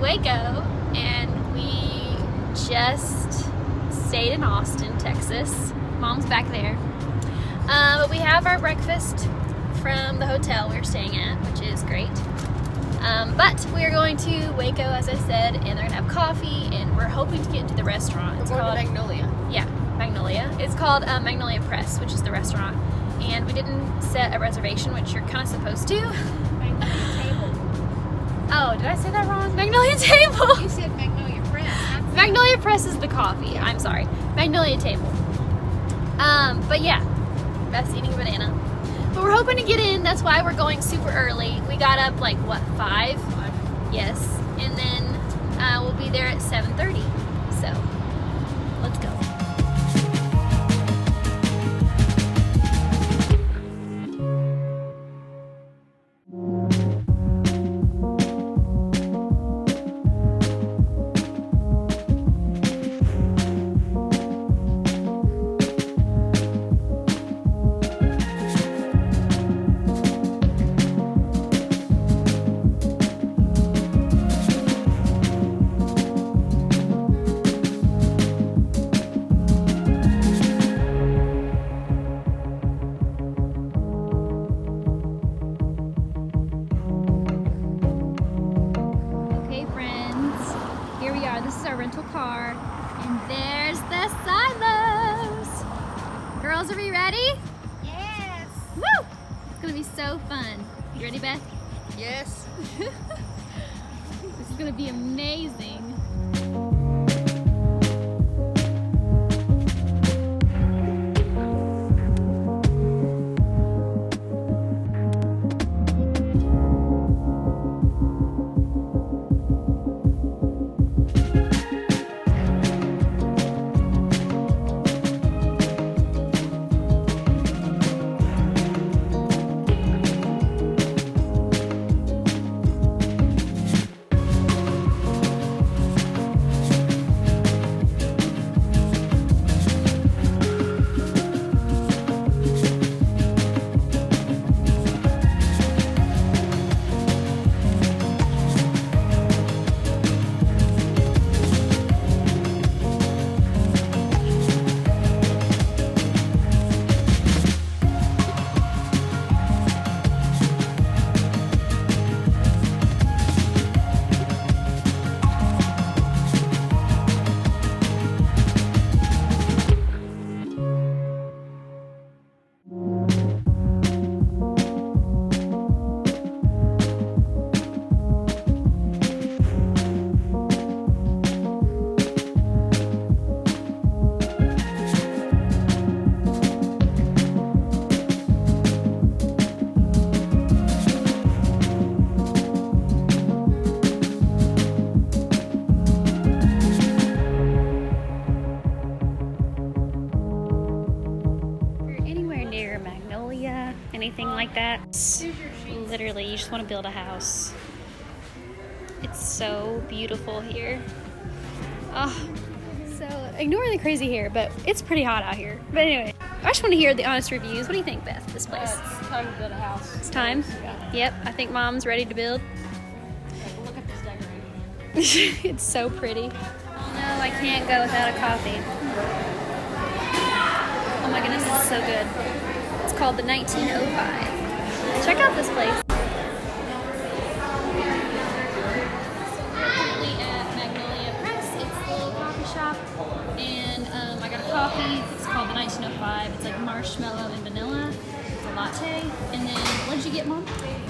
Waco, and we just stayed in Austin, Texas. Mom's back there. But we have our breakfast from the hotel we're staying at, which is great. But we are going to Waco, as I said, and they're gonna have coffee, and we're hoping to get into the restaurant. It's called Magnolia. Yeah, Magnolia. It's called Magnolia Press, which is the restaurant. And we didn't set a reservation, which you're kind of supposed to. Magnolia Table. Oh, did I say that wrong? Magnolia Table. You said Magnolia Press. Magnolia Press is the coffee. I'm sorry. Magnolia Table. But yeah, Beth's eating a banana. But we're hoping to get in. That's why we're going super early. We got up like what, 5? Yes. And then we'll be there at 7:30. So let's go. This is our rental car, and there's the SILOS. Girls, are we ready? Yes. Woo! It's gonna be so fun. You ready, Beth? Yes. This is gonna be amazing. Anything like that. Literally, you just want to build a house. It's so beautiful here. Oh, so ignore the crazy hair, but it's pretty hot out here. But anyway, I just want to hear the honest reviews. What do you think, Beth, this place? It's time to build a house. It's time? Yeah. Yep, I think Mom's ready to build. Look at this decoration. It's so pretty. Oh no, I can't go without a coffee. Oh my goodness, it's so good. It's called the 1905. Check out this place. So we're currently at Magnolia Press. It's the little coffee shop. And I got a coffee. It's called the 1905. It's like marshmallow and vanilla. It's a latte. And then, what did you get, Mom?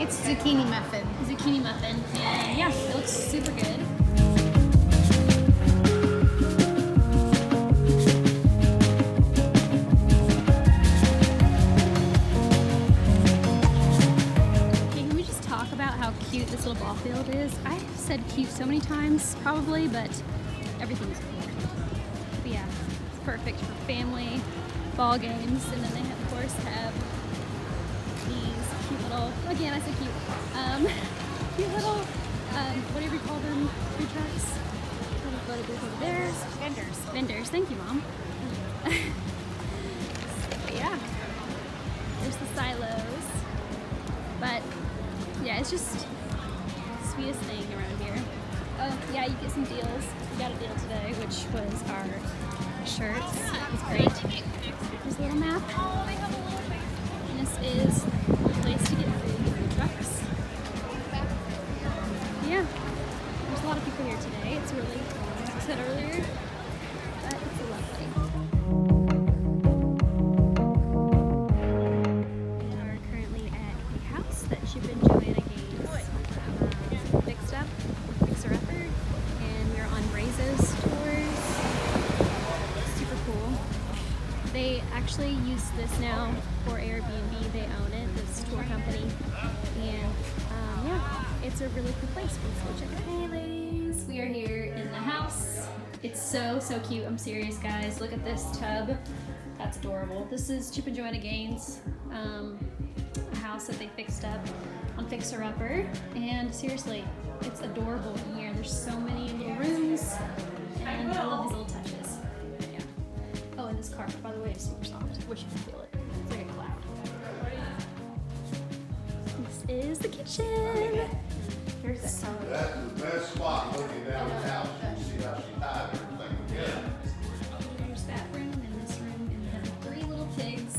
It's zucchini muffin. Zucchini muffin. And yeah, it looks super good. Cute this little ball field is. I've said cute so many times probably, but everything's cute. But yeah, it's perfect for family ball games. And then they of course have these cute little, again I said cute, cute little whatever you call them, food trucks. Little photo booth over there. Vendors, thank you, Mom. But yeah, there's the SILOS. But yeah, it's just the sweetest thing around here. Oh, yeah, you get some deals. We got a deal today, which was our shirts. It was great. There's a little map. And this is the place to get food trucks. Yeah, there's a lot of people here today. It's really, like I said earlier, but it's lovely. We are currently at a house that Chip and Joanna Gaines fixed up, fixer-upper, and we're on BRAZOS tours. Super cool. They actually use this now for Airbnb. They own it, this tour company, and yeah, it's a really cool place. Let's go check it out. Hey ladies, we are here in the house. It's so cute. I'm serious, guys. Look at this tub. That's adorable. This is Chip and Joanna Gaines' a house that they fixed up on Fixer Upper, and seriously, it's adorable in here. There's so many little rooms, and I love these little touches. Yeah. Oh, and this carpet, by the way, is super soft. I wish you could feel it. It's like a cloud. This is the kitchen. Here's the cellar. That's the best spot looking down the house. You can see how she tied everything together. There's that room and this room, and then 3 little pigs.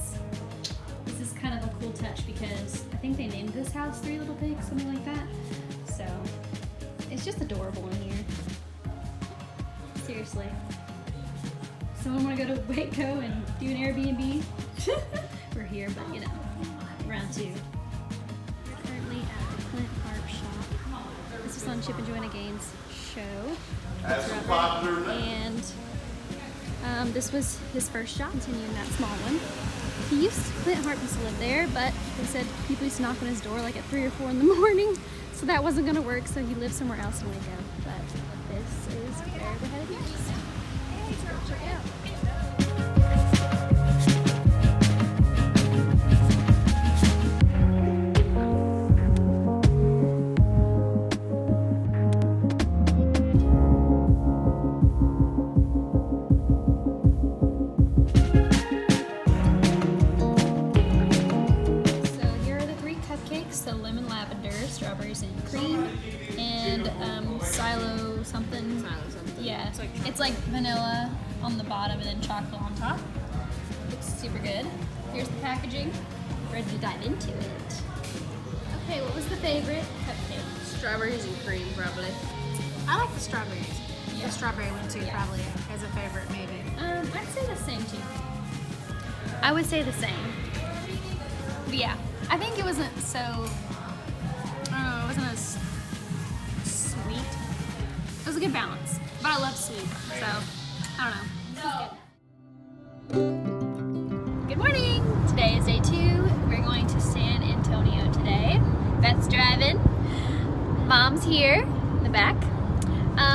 This is kind of a cool touch because I think they named this house 3 Little Pigs, something like that. So it's just adorable in here. Seriously. Someone want to go to Waco and do an Airbnb? We're here, but you know, round 2. We're currently at the Clint Harp shop. This is on Chip and Joanna Gaines' show. That's some popular name. And this was his first shop, continuing that small one. Clint Harp used to live there, but they said people used to knock on his door like at 3 or 4 in the morning, so that wasn't going to work, so he lived somewhere else in Waco. But this is where we're headed next. Let's go check it out. The lemon lavender, strawberries and cream, and SILOS something. Yeah, it's like vanilla on the bottom and then chocolate on top. Looks super good. Here's the packaging. Ready to dive into it. Okay, what was the favorite cupcake? Strawberries and cream, probably. I like the strawberries. Yeah. The strawberry one too, probably as a favorite, maybe. I'd say the same too. I would say the same. But yeah, I think it wasn't so, I don't know, it wasn't as sweet. It was a good balance, but I love sweet, so I don't know. Good morning! Today is day 2. We're going to San Antonio today. Beth's driving. Mom's here in the back.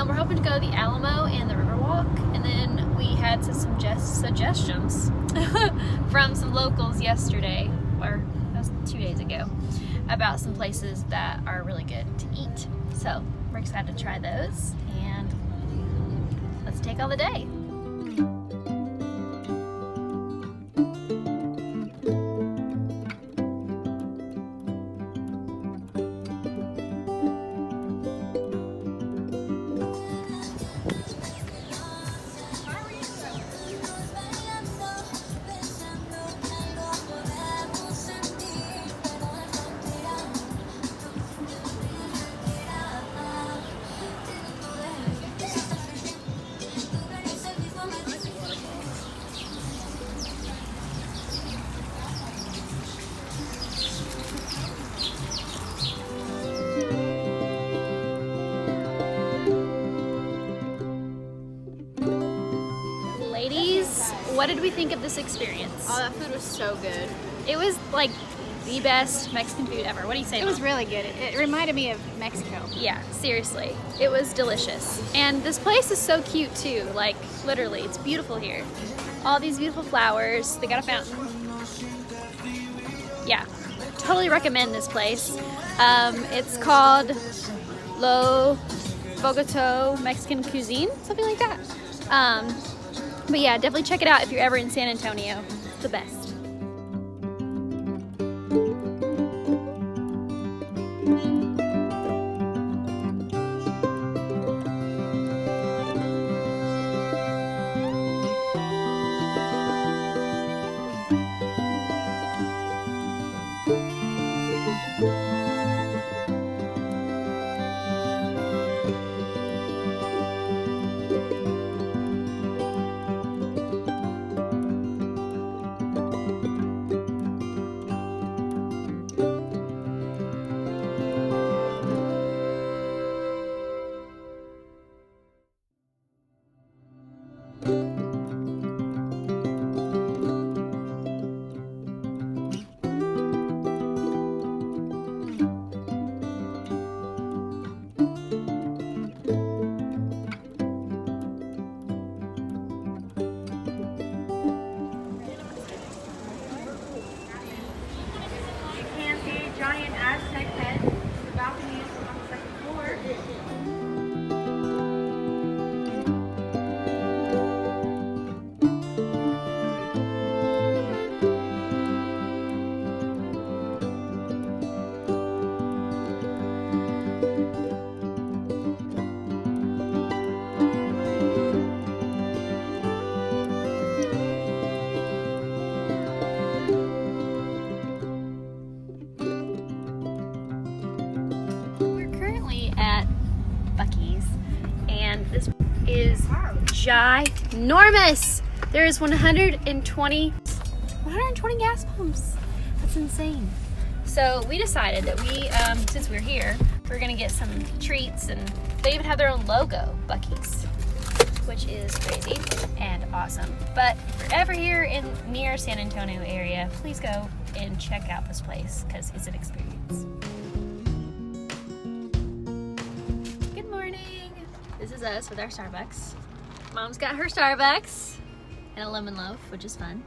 We're hoping to go to the Alamo and the Riverwalk, and then we had some suggestions from some locals yesterday, or that was 2 days ago, about some places that are really good to eat. So we're excited to try those, and let's take on the day. Ladies, what did we think of this experience? Oh, that food was so good. It was like the best Mexican food ever. What do you say, It was Mom? really good. It reminded me of Mexico. Yeah, seriously. It was delicious. And this place is so cute too. Like, literally, it's beautiful here. All these beautiful flowers. They got a fountain. Yeah, totally recommend this place. It's called Lo Bogota Mexican Cuisine, something like that. But yeah, definitely check it out if you're ever in San Antonio. It's the best. Giant Aztec head. The balcony is on the second floor. We're currently at Buc-ee's, and this is ginormous. There's 120 gas pumps. That's insane. So we decided that we, since we're here, we're gonna get some treats, and they even have their own logo, Buc-ee's, which is crazy and awesome. But if you're ever here in near San Antonio area, please go and check out this place because it's an experience. Good morning. This is us with our Starbucks. Mom's got her Starbucks and a lemon loaf, which is fun.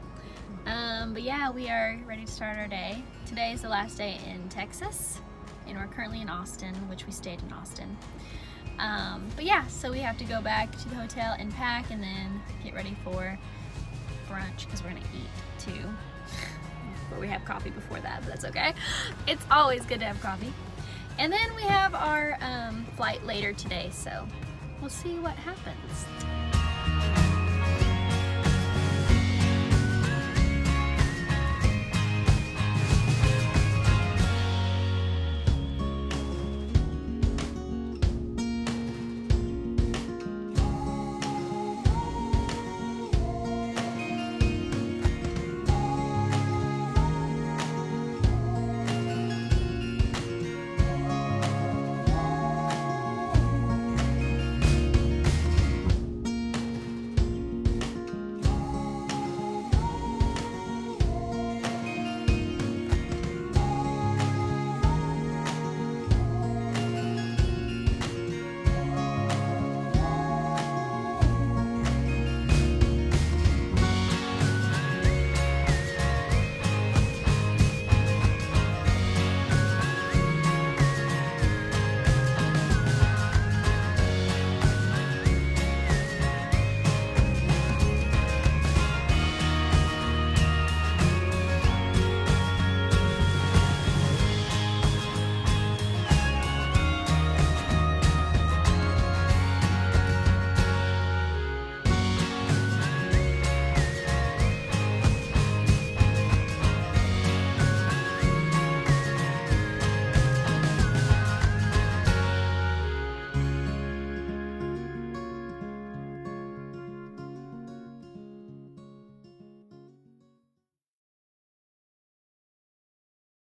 But yeah, we are ready to start our day. Today is the last day in Texas, and we're currently in Austin, which we stayed in Austin. But yeah, so we have to go back to the hotel and pack and then get ready for brunch because we're gonna eat too. But we have coffee before that, but that's okay. It's always good to have coffee. And then we have our flight later today, so we'll see what happens.